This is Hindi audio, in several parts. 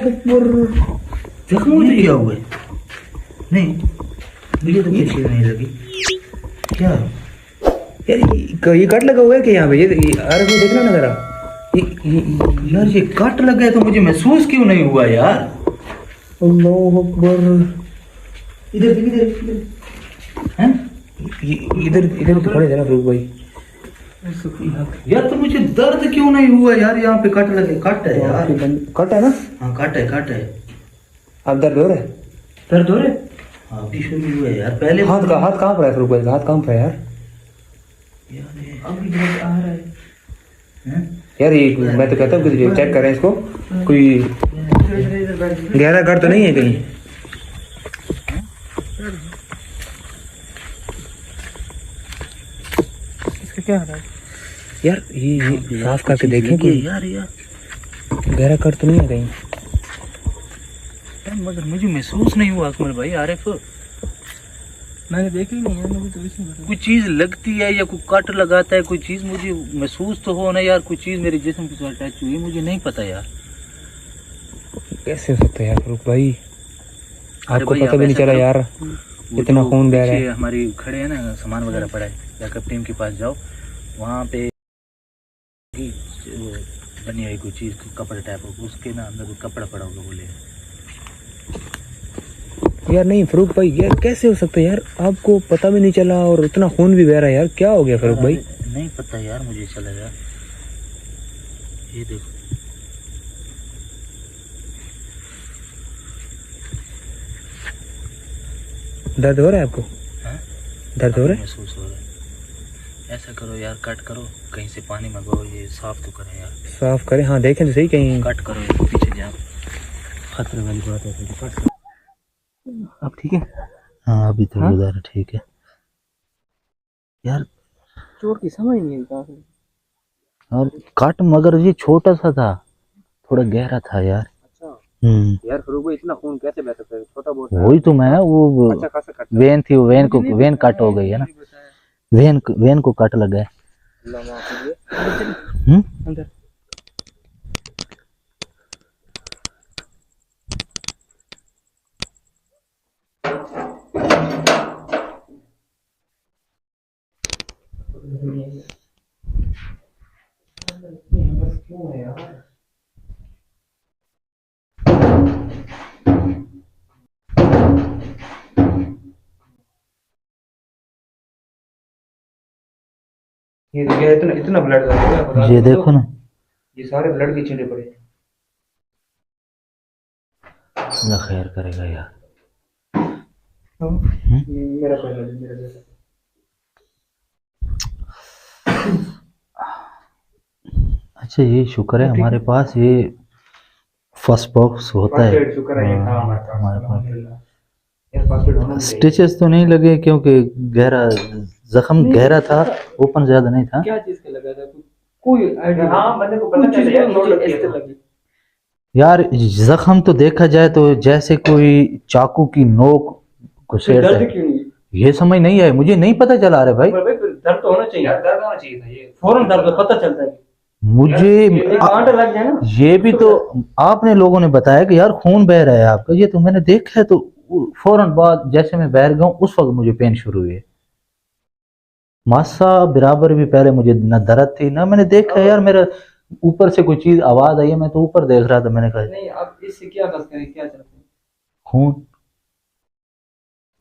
अकबर, जख्म मुझे क्या हुआ है? नहीं, मुझे तो कुछ नहीं लगी। क्या यार ये कट लगा हुआ है कि यहाँ पे ये अरे वो देखना ना जरा, यार ये कट लगा है तो मुझे महसूस क्यों नहीं हुआ यार? अल्लाह अकबर, इधर देख, इधर हैं? इधर इधर खड़े थे ना फरूक भाई। यार तो मुझे दर्द क्यों नहीं हुआ यार? यहाँ पे कट लगे, कट है यार। कट है ना? हाँ कट है, कट है। अब दर्द हो रहा है? दर्द हो रहा है? हाँ अभी शुरू हुआ है यार। पहले हाथ कहाँ पर है फरूक भाई? हाथ कहाँ पर है यार? अभी दर्द आ रहा है हैं? यार ये मैं तो कहता हूँ कि चेक करें इसको, कोई गहरा कट तो नहीं है कहीं? इसका क्या हो रहा है यार? ये साफ करके देखें कि यार यार गहरा कट तो नहीं है कहीं? मगर मुझे महसूस नहीं हुआ अकमल भाई। आरिफ मैंने देखी ही नहीं है, मुझे तो इसमें कोई चीज लगती है या कोई कट लगाता है, कोई चीज मुझे महसूस तो हो ना यार। कोई चीज मेरे जिस्म के साथ अटैच हुई है, मुझे नहीं पता यार। कैसे हो सकता है यार फरूक भाई? आपको भाई, पता आप भी नहीं ऐसा चला करो, यार वो इतना जो खून बह रहा पीछे है। हमारी खड़े हैं ना, सामान वगैरह पड़ा है, जाकर टीम के पास जाओ, वहाँ पे वो बनी हुई कोई चीज, कपड़े टाइप हो, उसके ना अंदर कोई कपड़ा पड़ा होगा, बोले। यार नहीं फरूक भाई, यार कैसे हो सकता है यार? आपको पता भी नहीं चला और इतना खून भी बह रहा है यार, क्या हो गया फरूक भाई? नहीं पता यार, मुझे चला यार। ये देखो, दर्द हो रहा है आपको? हाँ? दर्द हो रहा है? महसूस हो रहा है। ऐसा करो यार, कट करो, कहीं से पानी मंगाओ, ये साफ तो करें यार। साफ करें, हाँ देखें तो सही कहीं। कट करो, ये पीछे जाओ, खतरे वाली बात है तो कट करो। अब ठीक है? हाँ अभी तो हाँ? उधर ठीक है यार। चोट की समझ नहीं आई कहाँ से। और कट मगर ये छोटा सा था, थोड़ा गहरा था यार। अच्छा यार फरूक भाई, इतना खून कैसे बह सकता है? छोटा बहुत वही तो मैं, वो अच्छा खासा कट वेन थी, वो वेन को, वेन कट हो गई है ना, वेन को कट लगा है। अल्लाह माफ कीजिए। हम्म? अंदर क्यों है यार? ये इतना इतना ब्लड आ गया, ये देखो ना, ये सारे ब्लड के छींटे पड़े। अल्लाह खैर करेगा यार। मेरा पहला मेरा बेटा। अच्छा ये शुक्र है हमारे पास ये फर्स्ट बॉक्स होता है। शुक्र है ये था हमारे पास यार, फर्स्ट एड होना चाहिए। स्टिचेस तो नहीं लगे क्योंकि गहरा जख्म गहरा था, ओपन ज्यादा नहीं था। क्या चीज के लगा था? कोई आइडिया? हाँ मैंने को पता चला यार, मुझे ऐसे लगी यार जख्म तो देखा जाए तो जैसे कोई चाकू की नोक घुसेड़ दर्द है। क्यों नहीं? ये समझ नहीं है, मुझे नहीं पता चला रहा भाई। दर्द तो होना चाहिए यार, दर्द होना चाहिए था, ये फौरन दर्द पता चलता है। मुझे कांटा लग जाए ना, ये भी तो आपने लोगों ने बताया कि यार खून बह रहा है आपका, ये तो मैंने देखा है, तो फौरन बाद जैसे मैं बैठ गया उस वक्त मुझे पेन शुरू हुई है। मासा बराबर भी पहले मुझे ना दर्द थी ना, मैंने देखा यार मेरा ऊपर से कोई चीज आवाज आई है, मैं तो ऊपर देख रहा था, मैंने कहा नहीं अब इससे क्या कर सकते हैं, क्या चाहते हैं? खून।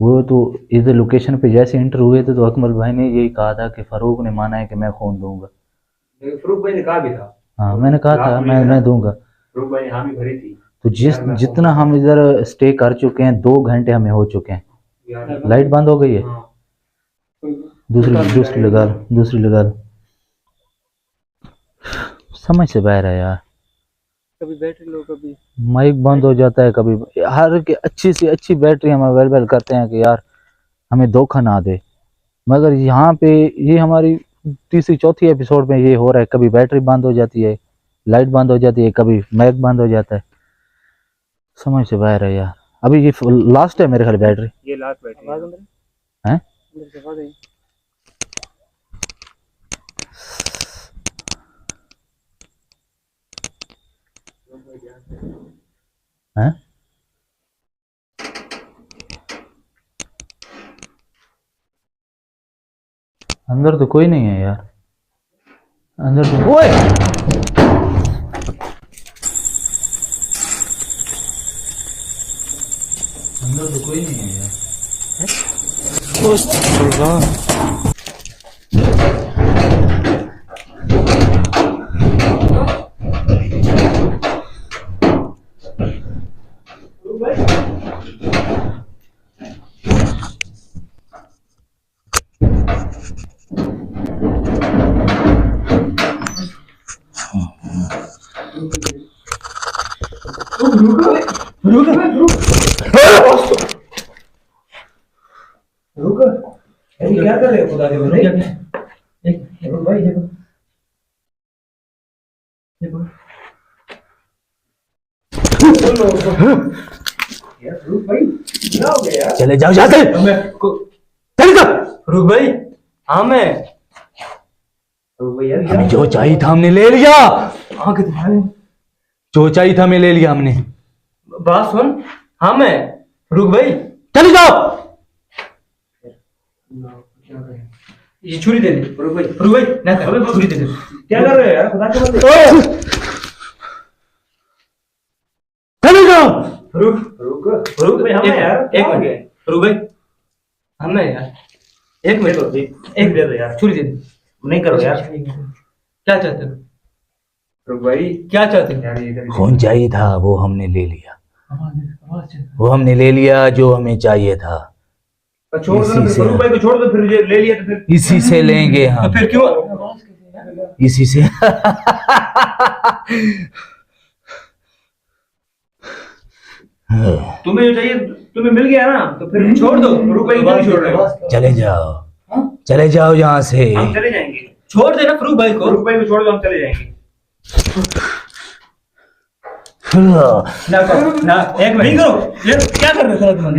वो तो इधर लोकेशन पे जैसे इंटर हुए थे तो अकमल भाई ने यही कहा था कि फारूक ने माना है कि मैं खून दूंगा। फरूक भाई ने कहा भी था। हाँ मैंने कहा था मैं दूंगा। फरूक भाई ने हामी भरी थी। तो जितना हम इधर स्टे कर चुके हैं, 2 घंटे हमें हो चुके हैं। लाइट बंद हो गई है। दूसरी लगा लो, दूसरी लगा लो। समझ से बाहर है यार। कभी बैटरी लो, कभी माइक बंद हो जाता है, कभी हर की अच्छी से अच्छी बैटरी हम अवेलेबल करते हैं कि यार हमें धोखा ना दे, मगर यहाँ पे ये हमारी तीसरी चौथी एपिसोड में ये हो रहा है, कभी बैटरी बंद हो जाती है, लाइट बंद हो जाती है, कभी माइक बंद हो जाता है। समझ से बाहर है यार। अभी ये लास्ट है मेरे ख्याल बैटरी, ये लास्ट बैटरी है। हैं? अंदर तो कोई नहीं है यार, अंदर तो ओए अंदर तो कोई नहीं है यार। क्या कर रहे हो खुदा के बंदे? देखो भाई, देखो देखो यार फरूक भाई, क्या हो गया यार? चले जाओ जाते चल कर। फरूक भाई, हाँ मैं फरूक भाई यार, हमें जो चाहिए था हमने ले लिया, हाँ कितना जो चाहिए था हमें ले लिया हमने। बात सुन, हाँ मैं फरूक भाई, चले जाओ। ये छुरी दे दे फरूक भाई, फरूक भाई ना कर, छुरी दे दे। क्या कर रहे हो यार खुदा के बंदे? चले जाओ। फरूक फरूक फरूक भाई, हमें यार एक मिनट, फरूक भाई हमें यार एक मिनट, एक दे दो यार, छुरी दे दे। नहीं करो यार, क्या चाहते हो फरूक भाई, क्या चाहते हो यार? ये फोन चाहिए था वो हमने ले लिया, वो हमने ले लिया जो हमें चाहिए था। छोड़ दो फरूक भाई को, छोड़ दो, फिर ले लिया तो फिर इसी से लेंगे तो हम, फिर क्यों? इसी से तुम्हें जो चाहिए तुम्हें मिल गया ना, तो फिर छोड़ दो फरूक भाई को, क्यों छोड़ रहे हो? चले जाओ, चले जाओ यहाँ से। हम चले जाएंगे, छोड़ देना फरूक भाई को, फरूक भाई को छोड़ दो, हम चले जाएंगे। ना करो ना, एक मिनट नहीं करो, ये क्या कर रहे हो तुम?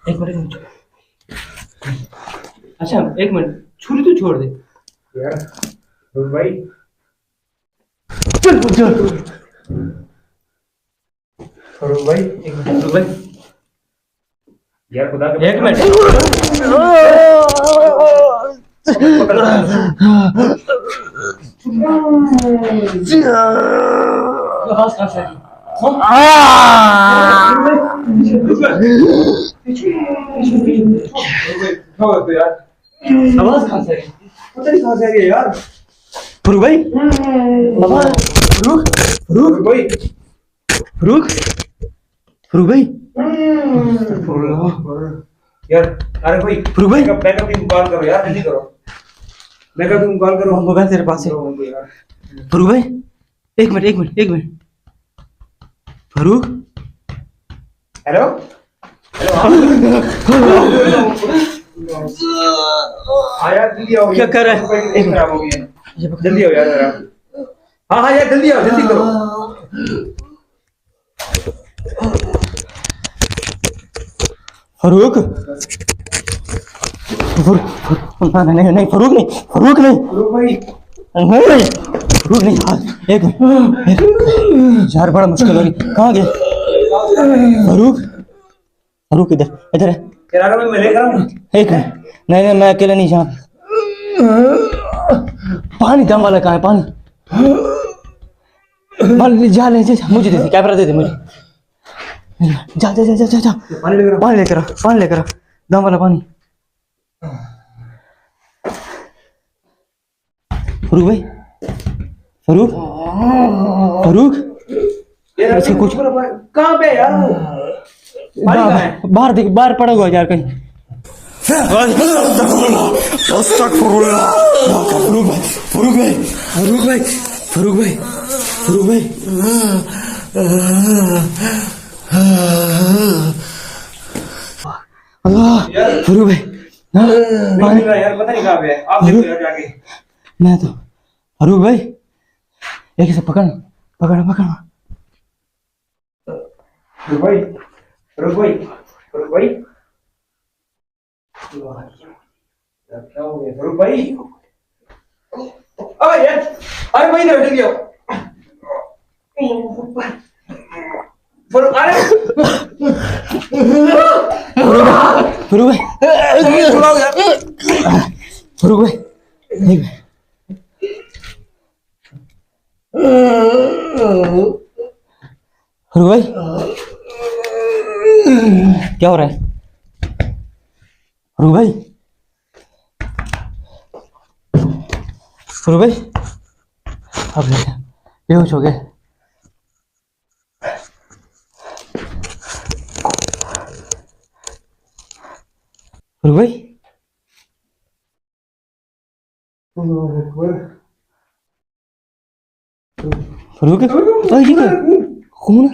एक मिनट, अच्छा एक मिनट, छुरी तो छोड़ दे यार फरूक भाई। फरूक भाई एक मिनट, फरूक भाई यार खुदा के, एक मिनट आवाज कहाँ से आई? पता नहीं कहाँ से आ रही है यार। फरूक भाई, फरूक फरूक भाई, फरूक फरूक भाई यार, अरे भाई फरूक भाई, बैकअप टीम कॉल करो यार, जल्दी करो, बैकअप टीम कॉल करो। मोबाइल तेरे पास है फरूक भाई? एक मिनट एक मिनट एक मिनट, फरूक हेलो हेलो, हाँ यार जल्दी आओ, क्या कर रहा है? खराब हो गया, जल्दी आओ यार जरा। हाँ हाँ यार जल्दी आओ, जल्दी करो। फरूक नहीं नहीं, फरूक नहीं, फरूक नहीं, फरूक भाई नहीं, फरूक नहीं, एक यार बड़ा मुश्किल हो रही, कहाँ गए फरूक? फरूक इधर इधर है, मैं लेकर आऊं? एक नहीं नहीं, मैं अकेले नहीं, यहाँ पानी दम वाला कहाँ है? पानी जा ले, मुझे दे दे, कैमरा दे दे मुझे, जा जा जा जा जा, पानी लेकर आ, पानी लेकर आ, दम वाला पानी। फरूक भाई, फरूक फरूक ऐसे कुछ कहाँ पे यार? वो बाहर देख, बाहर पड़ा हुआ यार कहीं। फरूक भाई, फरूक भाई, फरूक भाई, फरूक भाई, फरूक भाई, फरूक भाई पानी यार, पता नहीं कहाँ पे है, आप देखो यार जाके। मैं तो फरूक भाई, एक से पकड़ पकड़ पकड़, फरूक भाई, फरूक भाई, फरूक भाई, क्या हो गया फरूक भाई? अरे यार, अरे भाई इधर जल्दी आओ। फरूक भाई फरूक भाई फरूक भाई क्या हो रहा है फरूक भाई फरूक भाई अब बेहोश हो गए फरूक भाई फरूक खून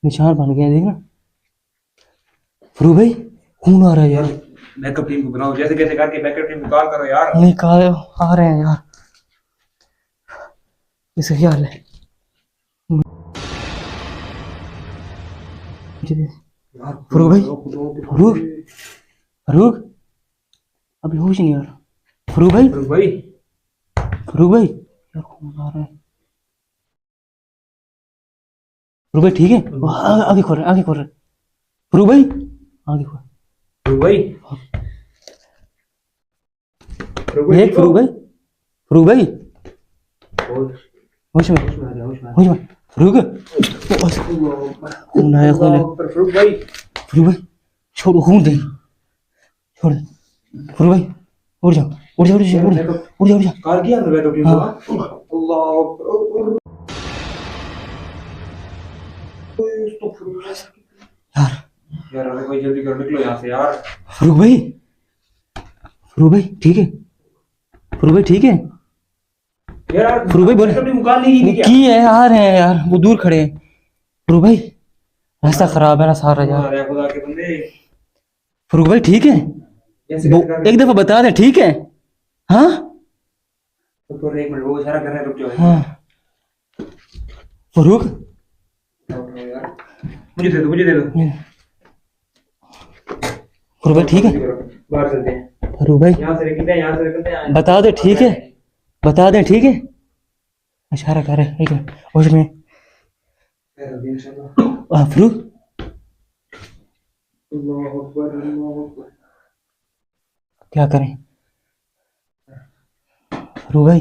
निशान बन गया देखना फरूक भाई खून आ रहा है यार बैकअप टीम को बनाओ जैसे कैसे करके बैकअप टीम को कॉल करो यार निकाल आ रहे हैं यार इसका क्या हाल है फरूक भाई फरूक फरूक अभी होश नहीं आ रहा फरूक भाई फरूक भाई यार खून आ रहा है फरूक भाई ठीक है आगे खोल रहे फरूक भाई आगे खोल देख फरूक भाई होश में फरूक खून आया फरूक भाई छोड़ो खून दे छोड़ फरूक भाई उड़ जाओ कॉल किया ना बैकअप टीम को अल्लाह यार अरे भाई जल्दी करो निकलो यहाँ से यार फरूक भाई ठीक है फरूक भाई ठीक है यार फरूक भाई बोले बैकअप टीम कॉल नहीं की क्या की है आ रहे हैं यार वो दूर खड़े हैं फरूक भाई रास्ता खराब है ना सारा यार अरे खुदा के बंदे फरूक भाई ठीक है जैसे कैसे करके एक दफा बता दे ठीक है हाँ तो एक मिनट वो इशारा कर रहे हैं रुक जाओ हाँ फरूक यार मुझे दे दो फरूक भाई ठीक है बाहर चलते हैं फरूक भाई यहाँ से निकलते हैं बता दे ठीक है इशारा कर रहे एक मिनट होश में फरूक अल्लाहु अकबर क्या करें फरूक भाई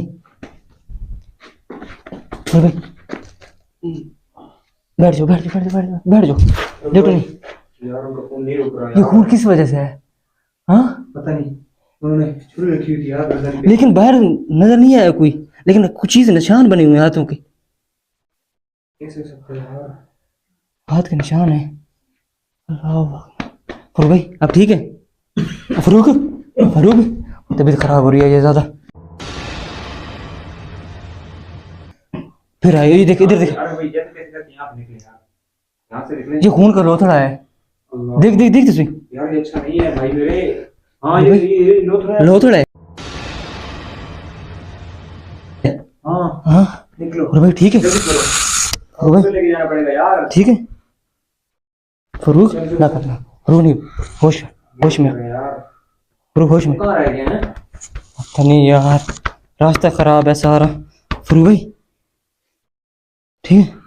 बैठ जाओ लेटो नहीं यार उनका फोन नहीं रुक रहा ये खून किस वजह से है हाँ पता नहीं उन्होंने छुरी रखी हुई थी यार गर्दन पे लेकिन बाहर नजर नहीं आया कोई लेकिन कुछ चीज निशान बने हुए हैं हाथों के कैसे हो सकता है यार हाथ के निशान है फरूक भाई अब ठीक है फरूक तबीयत खराब हो रही है ये ज्यादा फिर आए ये देख इधर देख अरे भाई जैसे कैसे करके यहाँ पे निकले यार यहाँ से निकले ये खून का लोथड़ा है अल्लाह। देख तस्वीर यार ये अच्छा नहीं है भाई मेरे हाँ ये लोथड़ा है लोथड़ा है हाँ हाँ निकलो फरूक भाई ठीक है जल्दी करो फरूक भाई हॉस्पिटल लेके जाना पड़ेगा यार ठीक है फरूक ना करना फरूक नहीं होश में यार फरूक होश में कहाँ रह गए हैं पता नहीं यार रास्ता खराब है सारा फरूक भाई ठीक है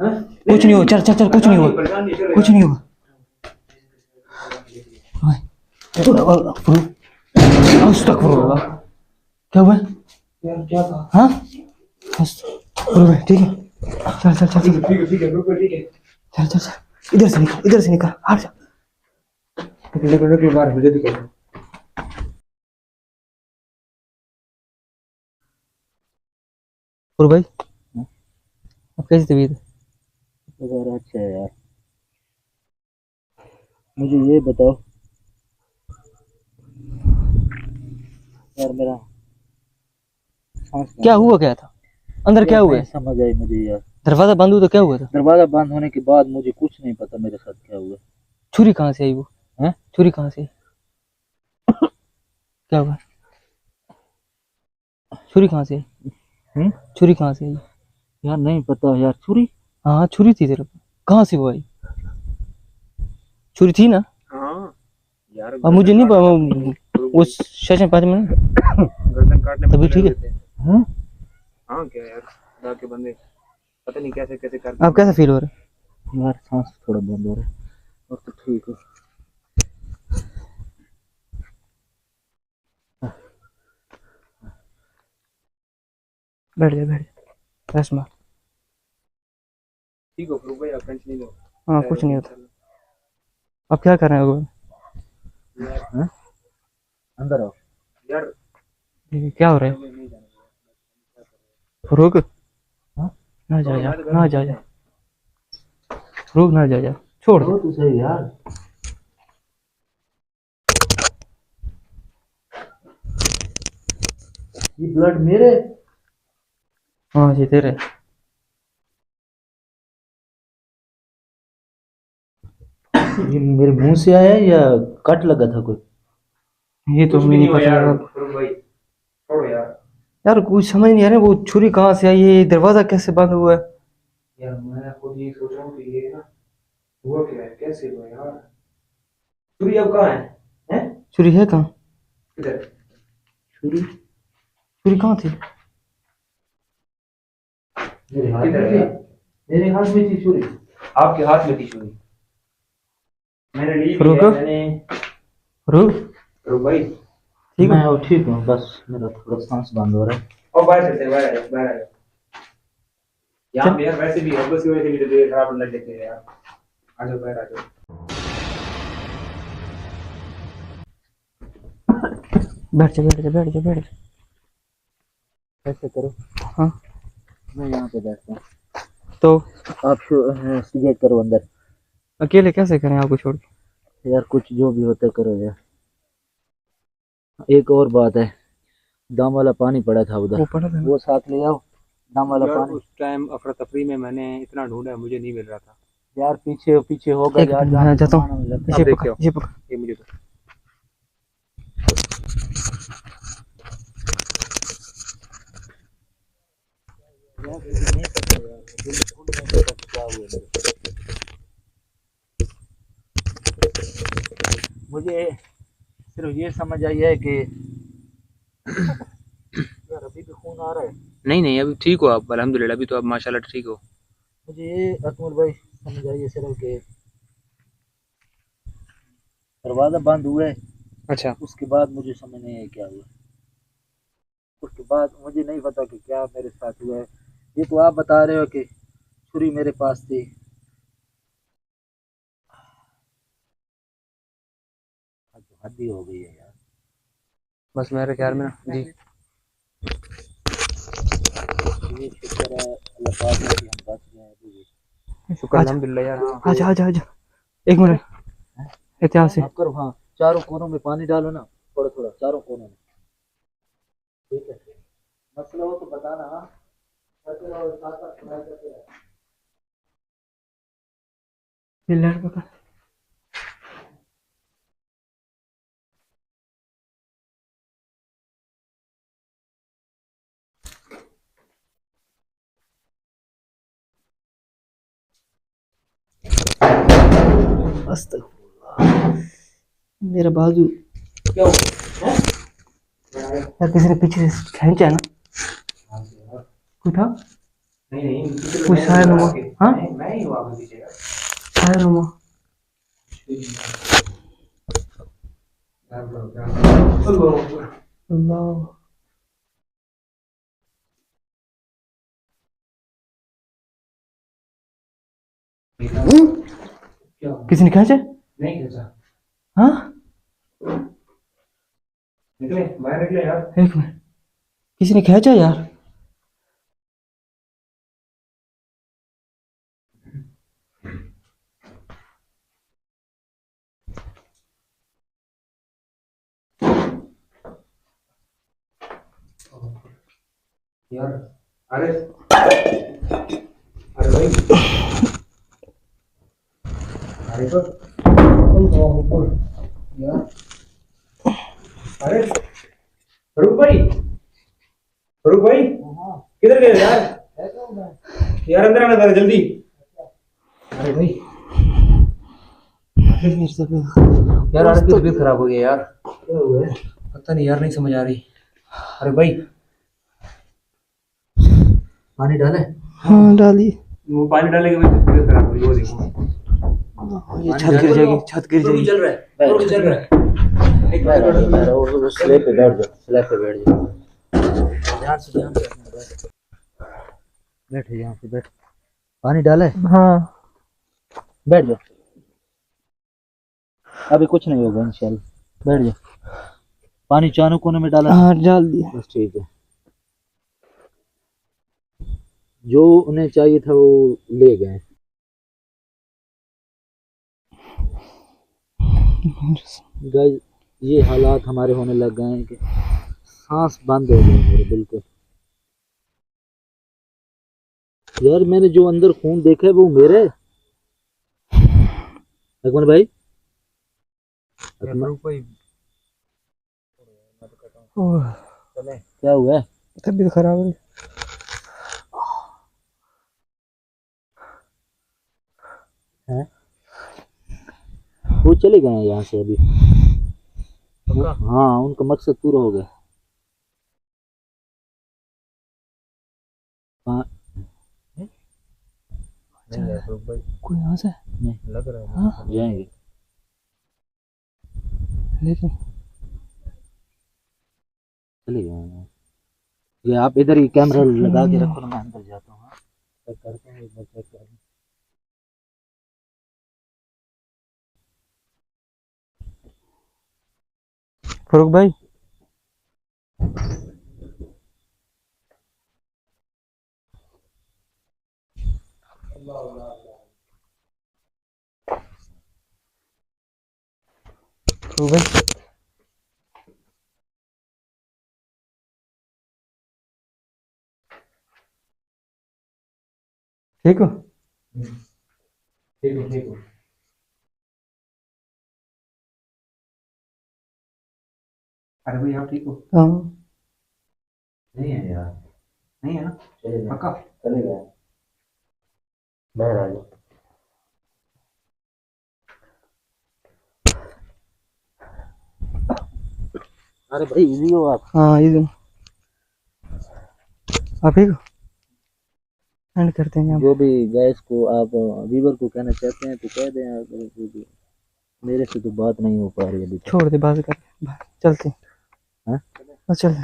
हाँ? कुछ नहीं होगा चल कुछ नहीं होगा फरूक अस्तगफुरुल्लाह क्या हुआ यार क्या था हाँ फरूक भाई ठीक है चल ठीक है बिल्कुल ठीक है चल इधर से निकल हट जा निकलो बाहर जल्दी करो फरूक भाई अब कैसी तबीयत यार अच्छा है यार मुझे ये बताओ यार मेरा सांस क्या हुआ क्या था अंदर क्या हुआ है समझ आई मुझे यार दरवाजा बंद हुआ तो क्या हुआ था दरवाजा बंद होने के बाद मुझे कुछ नहीं पता मेरे साथ क्या हुआ छुरी कहाँ से आई वो हैं छुरी कहाँ से आई? क्या हुआ छुरी कहाँ से आई? छुरी कहाँ से आई यार नहीं पता यार छुरी हाँ छुरी थी तेरे पास कहाँ से वो आई छुरी थी ना हाँ यार अब मुझे नहीं उस सेशन 5 मिनट काटने में तभी ठीक है। लगे थे। हाँ हाँ क्या यार, खुदा के बंदे पता नहीं कैसे कैसे करते अब कैसा फील हो रहा है? यार सांस थोड़ा बंद हो रहा है और तो ठीक है। बैठ जा बैठ जा, रेस्ट मार। ठीक हो फरूक भाई, आप टेंशन नहीं लो। हाँ कुछ नहीं होता। अब क्या कर रहे हो? हाँ? अंदर आओ। यार ये क्या हो रहा है फरूक? हाँ? ना जा जा, ना जा जा फरूक, ना जा जा, छोड़ दे। तो सही यार। ये ब्लड मेरे? हाँ जी तेरे। ये मेरे मुंह से आया है या कट लगा था कोई? ये तो कुछ हमें भी नहीं हुआ पता यार यार। फरूक भाई, छोड़ो यार। यार कुछ समझ नहीं आ रहा है, वो छुरी कहाँ से आई है, दरवाजा कैसे बंद हुआ है? यार मैं खुद ये सोच रहा हूँ कि ये ना हुआ क्या है, कैसे हुआ यार। छुरी अब कहाँ है? हैं? छुरी है कहाँ? किधर? छुरी छुरी कहाँ थी? मेरे हाथ किधर में है थी। यार? मेरे हाथ में थी छुरी। आपके हाथ में थी छुरी? मैंने ली भी फरूक? है, मैंने। फरूक फरूक भाई, ठीक है? मैं ठीक हूँ, बस मेरा थोड़ा सांस बंद हो रहा है। और बाहर चलते हैं, बाहर आ जाओ, बाहर आ जाओ। यहाँ पे यार वैसे भी है, बस की वजह से भी तो देर खराब लग जाती है यार। आ जाओ, बाहर आ जाओ। बैठ जा बैठ जा बैठ जा बैठ जा। ऐसे करो, हाँ मैं यहाँ पे बैठता हूँ, तो आप सिगरेट करो अंदर। अकेले कैसे करें आपको छोड़ के? यार कुछ जो भी होता है करो यार। एक और बात है, दम वाला पानी पड़ा था उधर, वो पड़ा था ना? वो साथ ले आओ, दम वाला यार पानी। उस टाइम अफरा तफरी में मैंने इतना ढूंढा, मुझे नहीं मिल रहा था। यार पीछे पीछे होगा एक यार, मिनट, जहाँ मैं पे जाता सामान हूँ। हमें लगता है। ये अब पकड़, देखो। ये पकड़। ये मुझे तो यार मुझे नहीं पता यार, बिल्कुल नहीं पता क्या हुआ मेरे साथ। मुझे सिर्फ ये समझ आई है कि यार अभी भी खून आ रहा है। नहीं नहीं, अभी ठीक हो आप, अल्हम्दुलिल्लाह, अभी तो आप माशाल्लाह ठीक हो। मुझे ये अकमल भाई समझ आई है सिर्फ कि दरवाज़ा बंद हुआ है, अच्छा, उसके बाद मुझे समझ नहीं आया क्या हुआ। उसके बाद मुझे नहीं पता कि क्या मेरे साथ हुआ है। ये तो आप बता रहे हो कि छुरी मेरे पास थी। आज तो हद ही हो गई है यार। बस मेरे ख्याल में ना जी। ये शुक्र है अल्लाह पाक ने कि हम बच गए हैं अभी भी। शुक्र आजा अल्हम्दुलिल्लाह यार। आजा आजा आजा, एक मिनट, एहतियात से। आप करो, हाँ चारों कोनों में पानी डालो ना, थोड़ा थोड़ा चारों कोनों में, ठीक है। मसला हो तो बताना। हाँ करते रहो, साथ साथ सुनाई करते रहो। ये लैंड पकड़। अस्तगफुरुल्लाह, मेरा बाजू। क्या हुआ? यार किसी ने पीछे से खींचा है ना? कोई था? नहीं नहीं, कोई शायर नुमा? हाँ मैं ही हुआ आपके पीछे यार। शायर नुमा। अल्लाह, क्या? किसी ने खींचा? नहीं कैसा? हाँ निकले बाहर, निकले यार। एक मिनट, किसी ने खींचा यार। यार अरे, अरे भाई, अरे तो यार, अरे फरूक भाई, फरूक भाई किधर गए यार? यार अंदर आना जरा जल्दी। अरे भाई यार, आज की तबीयत खराब हो गई है यार। क्या हुआ है? पता नहीं यार, नहीं समझ आ रही। अरे भाई पानी डाले, हाँ डालिए। वो पानी डालने के वजह से तबीयत खराब हुई, वो देखो ये छत गिर जाएगी, छत गिर जाएगी। चल रहा है, वो चल रहा है। एक बार स्लैब पे बैठ जाओ, स्लैब पे बैठ जाओ, ध्यान से बैठे, यहाँ पे बैठ। पानी डाला है? हाँ बैठ जाओ, अभी कुछ नहीं होगा इंशाल्लाह, बैठ जाओ। पानी चारों कोने में डाला? हाँ डाल दिया। बस ठीक है, जो उन्हें चाहिए था वो ले गए। गाइस ये हालात हमारे होने लग गए हैं कि सांस बंद हो गई मेरे बिल्कुल। यार मैंने जो अंदर खून देखा है वो मेरे अकमल भाई, क्या हुआ है? तबीयत खराब है। वो चले गए हैं यहाँ से अभी। हाँ उनका मकसद पूरा हो गया। हाँ कोई यहाँ से नहीं लग रहा है। हाँ जाएंगे, लेकिन चले गए हैं। ये आप इधर ही कैमरा लगा के रखो ना, मैं अंदर जाता हूँ। हाँ चेक करते हैं, एक बार चेक कर लें। फरूक भाई फरूक भाई ठीक हो? ठीक है, ठीक है। अरे भाई आप ठीक हो? हाँ नहीं है यार, नहीं है ना? चले गए, पक्का? चले गए, बाहर आ जाओ। अरे भाई इजी हो आप? हाँ ये आप ठीक हो? एंड करते हैं यहाँ। जो भी गैस को आप वीवर को कहना चाहते हैं तो कह दें आप, मेरे से तो बात नहीं हो पा रही अभी तक। छोड़ दे, बात कर, चलते हैं। हाँ? चल